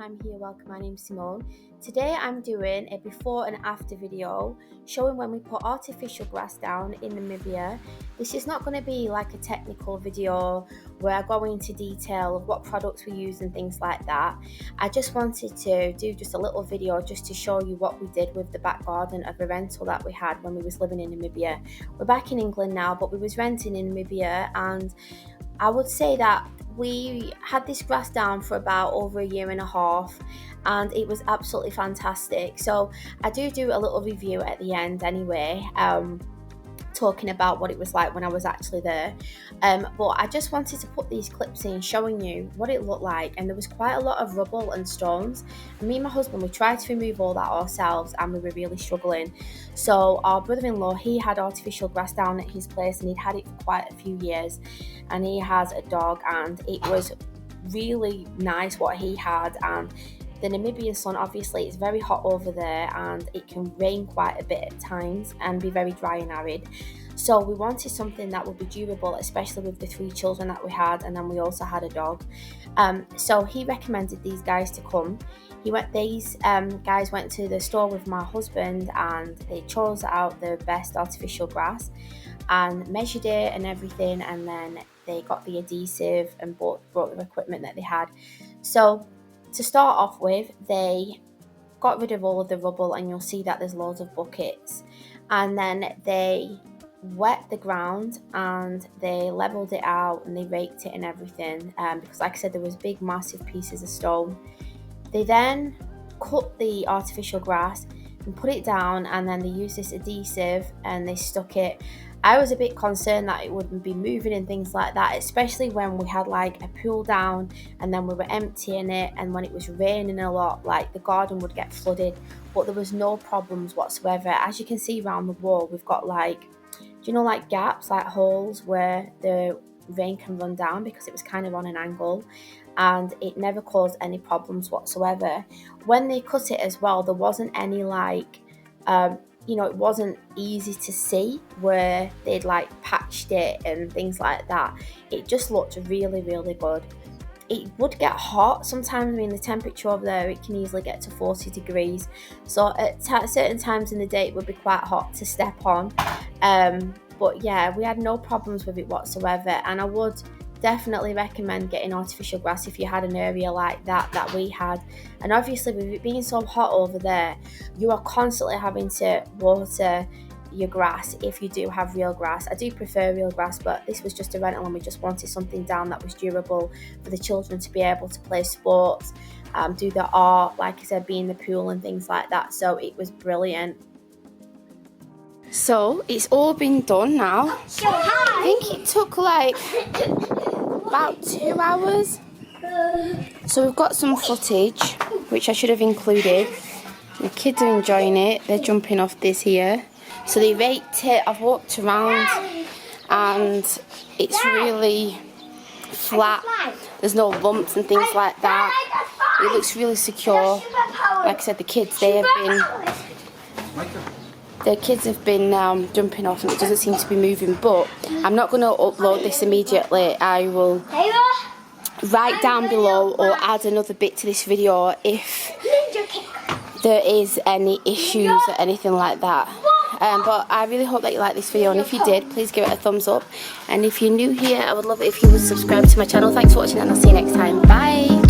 time here, welcome, my name's Simone. Today I'm doing a before and after video showing when we put artificial grass down in Namibia. This is not going to be like a technical video where I go into detail of what products we use and things like that. I just wanted to do just a little video just to show you what we did with the back garden of a rental that we had when we was living in Namibia. We're back in England now, but we was renting in Namibia, and I would say that we had this grass down for about over a year and a half, and it was absolutely fantastic. So I do a little review at the end anyway, talking about what it was like when I was actually there, but I just wanted to put these clips in showing you what it looked like. And there was quite a lot of rubble and stones, and me and my husband, we tried to remove all that ourselves and we were really struggling. So our brother-in-law, he had artificial grass down at his place, and he'd had it for quite a few years, and he has a dog, and it was really nice what he had. And the Namibian sun, obviously it's very hot over there, and it can rain quite a bit at times and be very dry and arid. So we wanted something that would be durable, especially with the 3 children that we had, and then we also had a dog. So he recommended these guys to come. These guys went to the store with my husband, and they chose out the best artificial grass and measured it and everything, and then they got the adhesive and brought the equipment that they had. So to start off with, they got rid of all of the rubble, and you'll see that there's loads of buckets, and then they wet the ground and they leveled it out and they raked it and everything, because like I said, there was big massive pieces of stone. They then cut the artificial grass and put it down, and then they used this adhesive and they stuck it. I was a bit concerned that it wouldn't be moving and things like that, especially when we had like a pool down and then we were emptying it, and when it was raining a lot, like the garden would get flooded. But there was no problems whatsoever. As you can see around the wall, we've got like, do you know, like gaps, like holes where the rain can run down, because it was kind of on an angle, and it never caused any problems whatsoever. When they cut it as well, there wasn't any like it wasn't easy to see where they'd like patched it and things like that. It just looked really, really good. It would get hot sometimes. I mean, the temperature over there, it can easily get to 40 degrees. So at certain times in the day, it would be quite hot to step on. But yeah, we had no problems with it whatsoever. And I would definitely recommend getting artificial grass if you had an area like that we had. And obviously, with it being so hot over there, you are constantly having to water your grass if you do have real grass. I do prefer real grass, but this was just a rental, and we just wanted something down that was durable for the children to be able to play sports, do their art, like I said, be in the pool and things like that. So it was brilliant. So it's all been done now. I think it took like about 2 hours. So we've got some footage which I should have included. The kids are enjoying it. They're jumping off this here. So they raked it. I've walked around and it's really flat. There's no lumps and things like that. It looks really secure. Like I said, the kids have been jumping off, and it doesn't seem to be moving. But I'm not going to upload this immediately. I will write down below or add another bit to this video if there is any issues or anything like that. But I really hope that you like this video, and if you did, please give it a thumbs up. And if you're new here, I would love it if you would subscribe to my channel. Thanks for watching, and I'll see you next time. Bye.